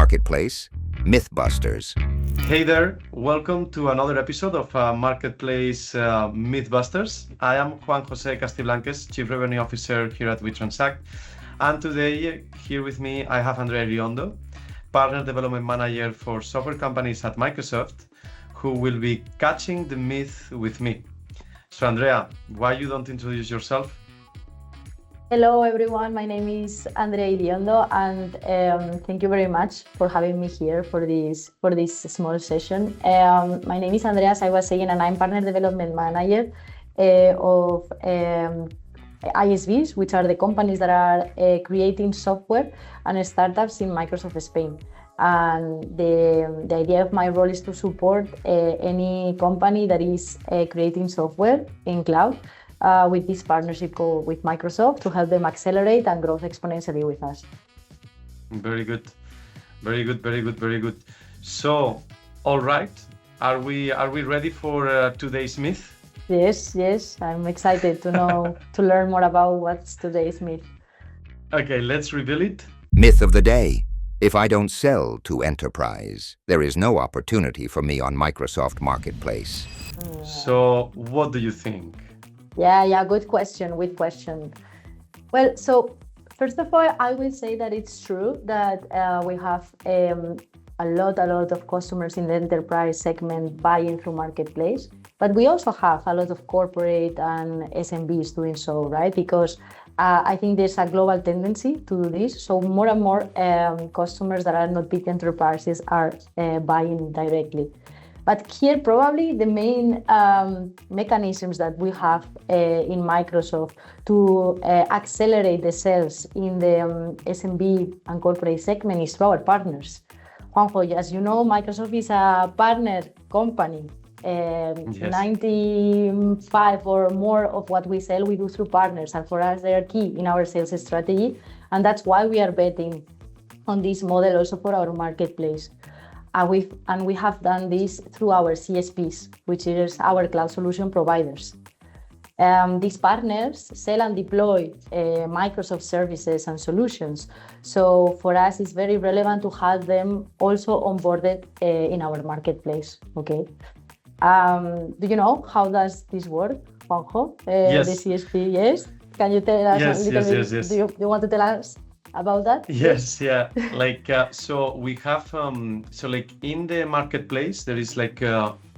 marketplace, Mythbusters. Hey there, welcome to another episode of Marketplace Mythbusters. I am Juan Castiblanques, Chief Revenue Officer here at WeTransact. And today, here with me, I have Andrea Iriondo, Partner Development Manager for software companies at Microsoft, who will be catching the myth with me. So Andrea, why you don't introduce yourself? Hello everyone, my name is Andrea Iriondo, and thank you very much for having me here for this small session. My name is Andrea, as I was saying, and I'm Partner Development Manager of ISVs, which are the companies that are creating software and startups in Microsoft Spain. And the idea of my role is to support any company that is creating software in cloud with this partnership with Microsoft to help them accelerate and grow exponentially with us. Very good. So, all right, are we ready for today's myth? Yes, I'm excited to learn more about what's today's myth. Okay, let's reveal it. Myth of the day. If I don't sell to enterprise, there is no opportunity for me on Microsoft Marketplace. So, what do you think? Yeah, good question. Well, so first of all, I will say that it's true that we have a lot of customers in the enterprise segment buying through Marketplace, but we also have a lot of corporate and SMBs doing so, right? Because I think there's a global tendency to do this. So more and more customers that are not big enterprises are buying directly. But here, probably the main mechanisms that we have in Microsoft to accelerate the sales in the SMB and corporate segment is through our partners. Juanjo, as you know, Microsoft is a partner company. Yes. 95 or more of what we sell, we do through partners. And for us, they are key in our sales strategy. And that's why we are betting on this model also for our marketplace. And we have done this through our CSPs, which is our cloud solution providers. These partners sell and deploy Microsoft services and solutions. So for us, it's very relevant to have them also onboarded in our marketplace. Okay. Do you know how does this work, Juanjo? Yes. The CSP, yes? Can you tell us a little bit? Yes. Do you want to tell us about that? Yes, yeah. So we have, in the marketplace, there is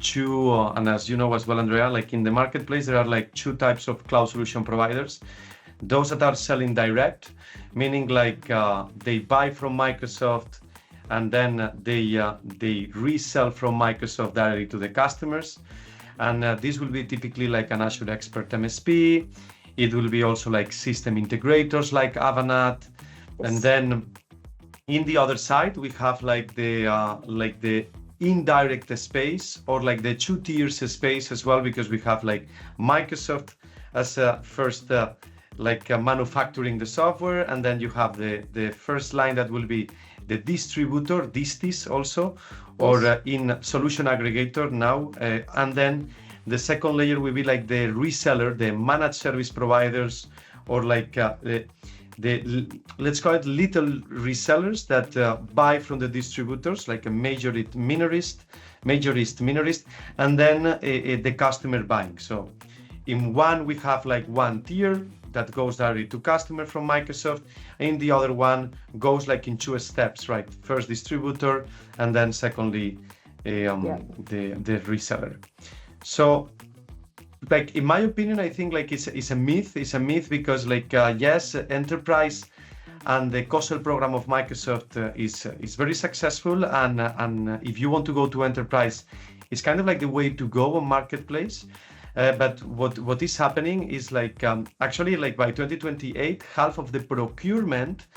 two, and as you know as well, Andrea, in the marketplace, there are two types of cloud solution providers. Those that are selling direct, meaning they buy from Microsoft and then they resell from Microsoft directly to the customers. And this will be typically an Azure Expert MSP. It will be also system integrators like Avanade. And then in the other side, we have the indirect space, or the two tiers space as well, because we have Microsoft as first manufacturing the software, and then you have the first line that will be the distributor, distis also, or in solution aggregator now, and then the second layer will be the reseller, the managed service providers, or let's call it little resellers that buy from the distributors, a majorist, minorist, and then the customer buying. So in one, we have one tier that goes directly to customer from Microsoft, and the other one goes in two steps, right? First distributor, and then secondly, the reseller. So in my opinion, I think it's a myth. It's a myth because yes, enterprise and the co-sell program of Microsoft is very successful, and if you want to go to enterprise, it's kind of the way to go on marketplace. But what is happening is actually by 2028, half of the procurement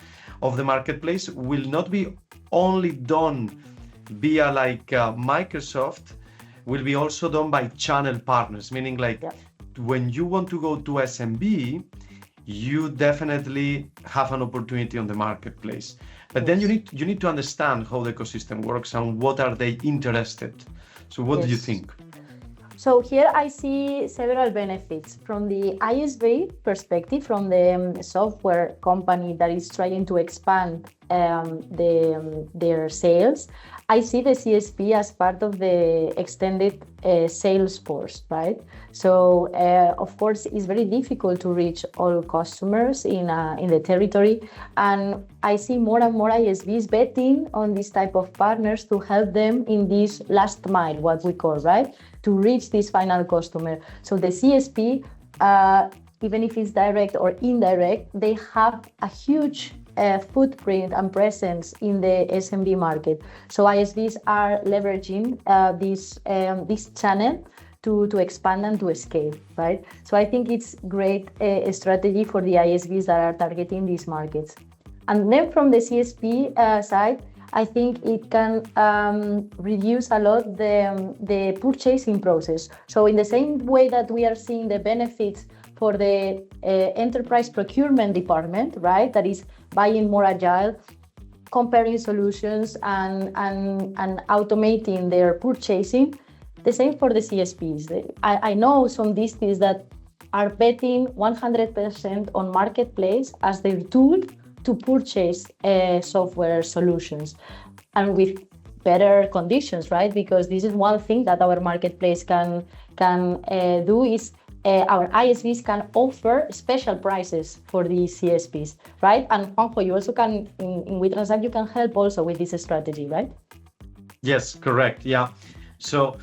of the marketplace will not be only done via Microsoft, will be also done by channel partners, meaning when you want to go to SMB, you definitely have an opportunity on the marketplace. But then you need to understand how the ecosystem works and what are they interested. So what do you think? So here I see several benefits from the ISV perspective, from the software company that is trying to expand their sales. I see the CSP as part of the extended sales force, right? So of course, it's very difficult to reach all customers in the territory, and I see more and more ISVs betting on this type of partners to help them in this last mile, what we call, right, to reach this final customer. So the CSP, even if it's direct or indirect, they have a huge footprint and presence in the SMB market. So ISVs are leveraging this channel to expand and to scale, right? So I think it's great strategy for the ISVs that are targeting these markets. And then from the CSP side, I think it can reduce a lot the purchasing process. So in the same way that we are seeing the benefits for the enterprise procurement department, right, that is buying more agile, comparing solutions and automating their purchasing, the same for the CSPs. I know some DSPs that are betting 100% on Marketplace as their tool to purchase software solutions, and with better conditions, right? Because this is one thing that our Marketplace can do is our ISVs can offer special prices for these CSPs, right? And Juanjo, you also can, in WeTransact, you can help also with this strategy, right? Yes, correct. Yeah. So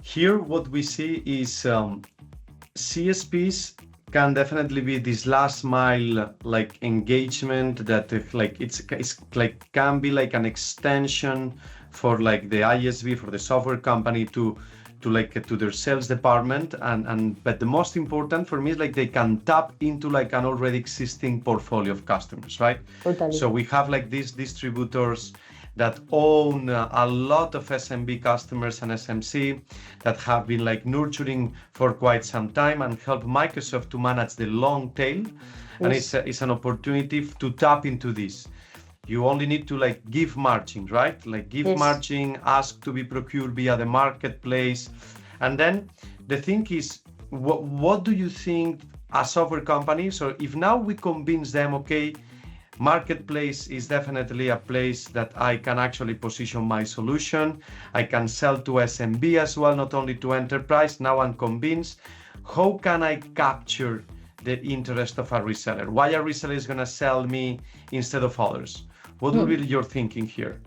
here what we see is CSPs can definitely be this last mile like engagement that like it's like can be like an extension for like the ISV, for the software company to their sales department, and but the most important for me is like they can tap into like an already existing portfolio of customers, right? Totally. So we have like these distributors that own a lot of SMB customers and SMC that have been like nurturing for quite some time and help Microsoft to manage the long tail. Yes. And it's an opportunity to tap into this. You only need to like give margin, right? Like give yes. margin, ask to be procured via the marketplace. And then the thing is, what do you think as software company? So if now we convince them, okay, Marketplace is definitely a place that I can actually position my solution. I can sell to SMB as well, not only to enterprise. Now I'm convinced. How can I capture the interest of a reseller? Why a reseller is going to sell me instead of others? What would be your thinking here?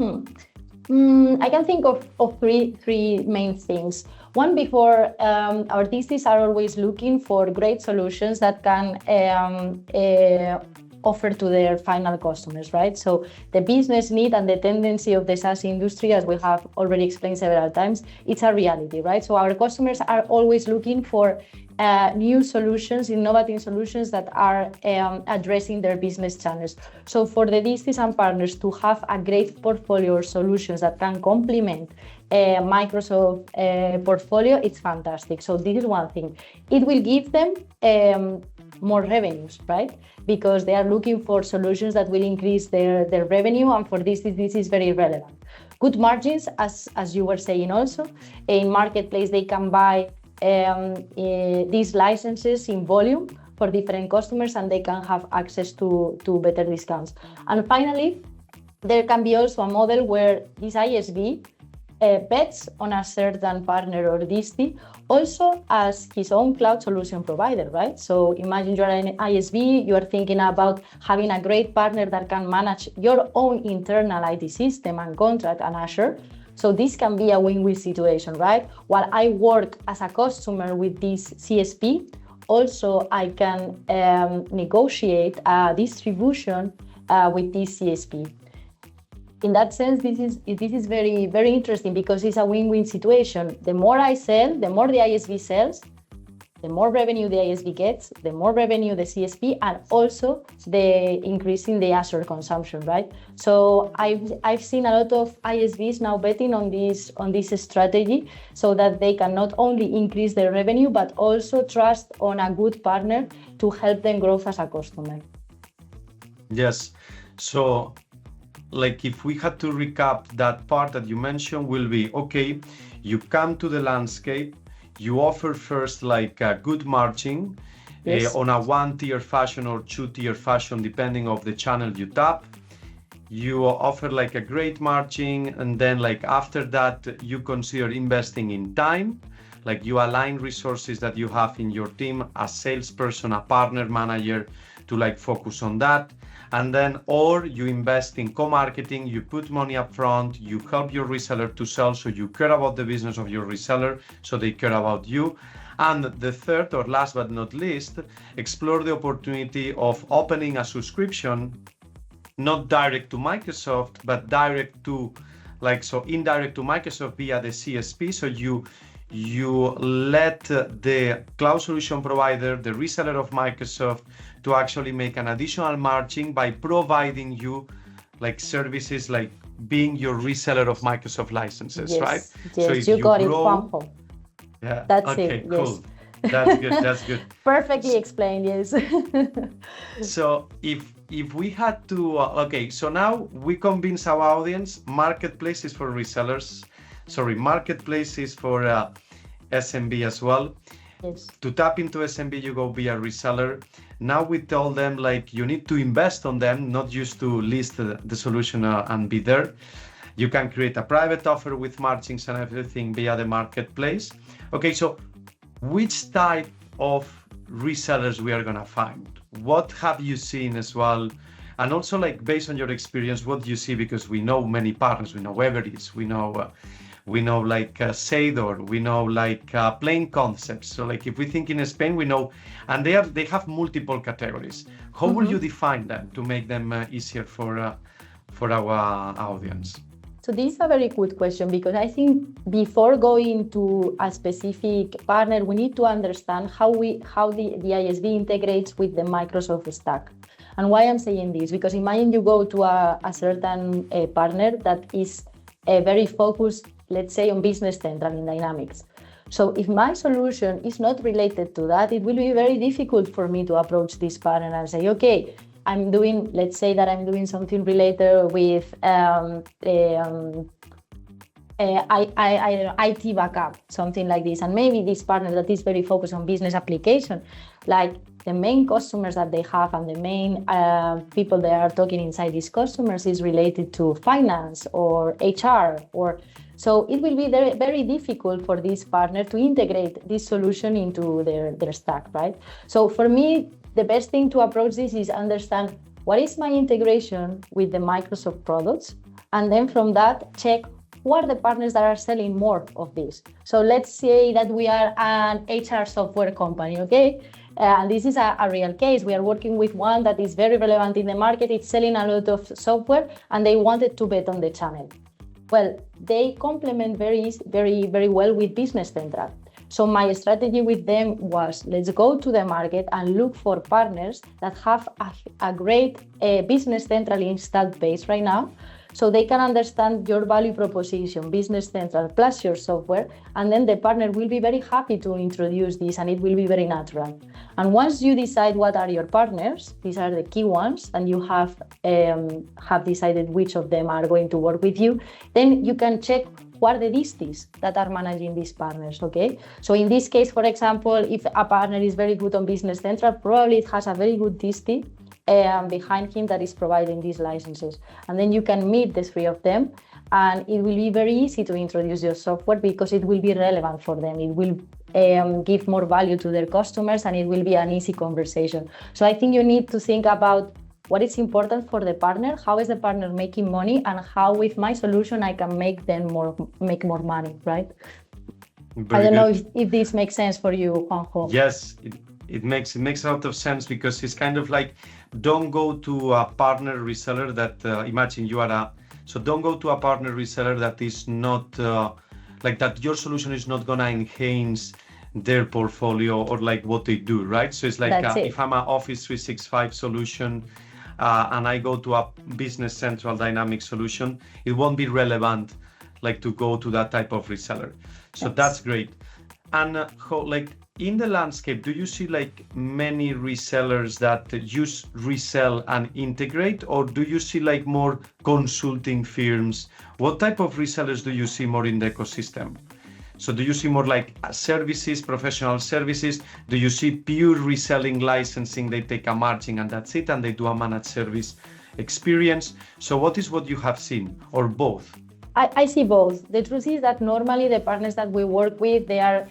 I can think of three main things. One, before our DSPs are always looking for great solutions that can offer to their final customers, right? So the business need and the tendency of the SaaS industry, as we have already explained several times, it's a reality, right? So our customers are always looking for new solutions, innovative solutions that are addressing their business channels. So for the DSPs and partners to have a great portfolio of solutions that can complement Microsoft portfolio, it's fantastic. So this is one thing. It will give them more revenues, right? Because they are looking for solutions that will increase their revenue, and for this is very relevant. Good margins, as you were saying also. In Marketplace, they can buy these licenses in volume for different customers, and they can have access to better discounts. And finally, there can be also a model where this ISV bets on a certain partner or DSP also as his own cloud solution provider, right? So imagine you're an ISV, you are thinking about having a great partner that can manage your own internal IT system and contract and Azure. So this can be a win-win situation, right? While I work as a customer with this CSP, also I can negotiate a distribution with this CSP. In that sense, this is very, very interesting because it's a win-win situation. The more I sell, the more the ISV sells, the more revenue the ISV gets, the more revenue the CSP, and also the increase in the Azure consumption, right? So I've seen a lot of ISVs now betting on this strategy so that they can not only increase their revenue, but also trust on a good partner to help them grow as a customer. Yes. So like if we had to recap that part that you mentioned will be, okay, you come to the landscape, you offer first like a good margin on a 1-tier fashion or 2-tier fashion, depending of the channel you tap. You offer like a great margin, and then like after that, you consider investing in time. Like you align resources that you have in your team, a salesperson, a partner manager, to like focus on that. And then, or you invest in co-marketing, you put money up front, you help your reseller to sell, so you care about the business of your reseller, so they care about you. And the third, or last but not least, explore the opportunity of opening a subscription, not direct to Microsoft, but direct to, like, so indirect to Microsoft via the CSP. So you let the cloud solution provider, the reseller of Microsoft, to actually make an additional margin by providing you like services like being your reseller of Microsoft licenses, right? Yes, so if you got grow, it, Juanjo. Yeah. That's okay, it. Cool. Yes. That's good. That's good. Perfectly explained. Yes. So if we had to, okay, so now we convince our audience, marketplace is for resellers. Sorry, marketplace is for SMB as well. Yes. To tap into SMB, you go via reseller. Now we tell them like you need to invest on them, not just to list the solution and be there. You can create a private offer with margins and everything via the marketplace. Okay, so which type of resellers we are gonna find? What have you seen as well? And also like based on your experience, what do you see? Because we know many partners, we know Everis, we know like Seidor, we know like Plain Concepts. So like if we think in Spain, we know, and they have multiple categories. How will you define them to make them easier for our audience? So this is a very good question, because I think before going to a specific partner, we need to understand how the ISV integrates with the Microsoft stack. And why I'm saying this, because imagine you go to a certain partner that is very focused, let's say, on Business Central in Dynamics. So if my solution is not related to that, it will be very difficult for me to approach this partner and say, okay, let's say that I'm doing something related with IT backup, something like this. And maybe this partner that is very focused on business application, like the main customers that they have and the main people they are talking inside these customers is related to finance or HR, so it will be very, very difficult for this partner to integrate this solution into their stack, right? So for me, the best thing to approach this is understand what is my integration with the Microsoft products, and then from that, check who are the partners that are selling more of this. So let's say that we are an HR software company, okay? And this is a real case. We are working with one that is very relevant in the market. It's selling a lot of software, and they wanted to bet on the channel. Well, they complement very, very, very well with Business Central. So my strategy with them was, let's go to the market and look for partners that have a great Business Central installed base right now, so they can understand your value proposition, Business Central plus your software, and then the partner will be very happy to introduce this, and it will be very natural. And once you decide what are your partners, these are the key ones, and you have decided which of them are going to work with you, then you can check who are the disties that are managing these partners, okay? So in this case, for example, if a partner is very good on Business Central, probably it has a very good distie behind him that is providing these licenses. And then you can meet the three of them, and it will be very easy to introduce your software because it will be relevant for them. It will give more value to their customers, and it will be an easy conversation. So I think you need to think about what is important for the partner, how is the partner making money, and how with my solution I can make them make more money, right? I don't know if this makes sense for you, Juanjo. Yes, it makes a lot of sense, because it's kind of like, don't go to a partner reseller that imagine you are don't go to a partner reseller that is not like that your solution is not gonna enhance their portfolio or like what they do, right? So it's like if I'm an Office 365 solution and I go to a Business Central Dynamics solution, it won't be relevant like to go to that type of reseller. So that's great. And how, like, in the landscape, do you see like many resellers that use resell and integrate, or do you see like more consulting firms? What type of resellers do you see more in the ecosystem? So do you see more like services, professional services? Do you see pure reselling licensing? They take a margin and that's it, and they do a managed service experience. So what you have seen, or both? I see both. The truth is that normally the partners that we work with, they are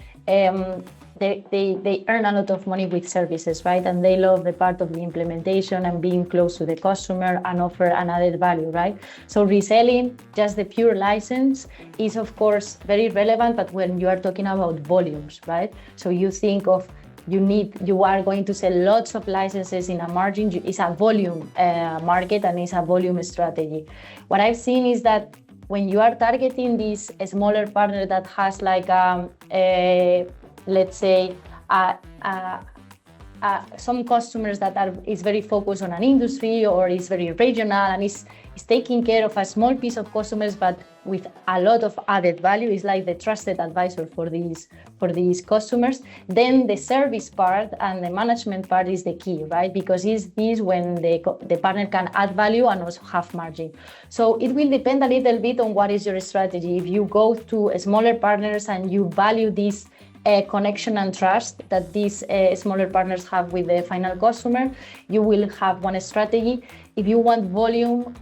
they earn a lot of money with services, right? And they love the part of the implementation and being close to the customer and offer an added value, right? So reselling just the pure license is of course very relevant, but when you are talking about volumes, right? So you think of you are going to sell lots of licenses in a margin. It's a volume market and it's a volume strategy. What I've seen is that when you are targeting this smaller partner that has like let's say some customers that is very focused on an industry or is very regional and is taking care of a small piece of customers but with a lot of added value, is like the trusted advisor for these customers, then the service part and the management part is the key, right? Because it's this when the partner can add value and also have margin. So it will depend a little bit on what is your strategy. If you go to smaller partners and you value this connection and trust that these smaller partners have with the final customer, you will have one strategy. If you want volume,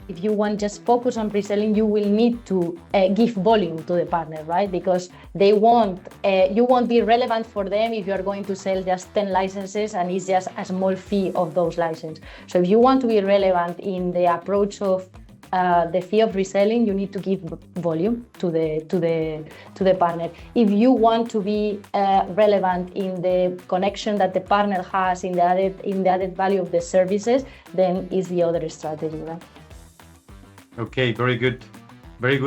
if you want just focus on reselling, you will need to give volume to the partner, right? Because they won't, you won't be relevant for them if you are going to sell just 10 licenses and it's just a small fee of those licenses. So if you want to be relevant in the approach of the fee of reselling, you need to give volume to the partner. If you want to be relevant in the connection that the partner has in the added value of the services, then is the other strategy, right? Okay, very good.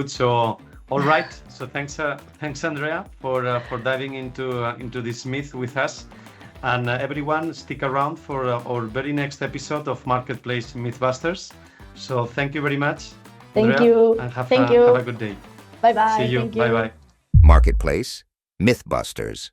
So, all right. So thanks Andrea for diving into this myth with us. And everyone, stick around for our very next episode of Marketplace Mythbusters. So thank you very much. Thank Andrea, you. And have Thank you. a good day. Bye bye. See you. Thank you. Bye bye. Marketplace Mythbusters.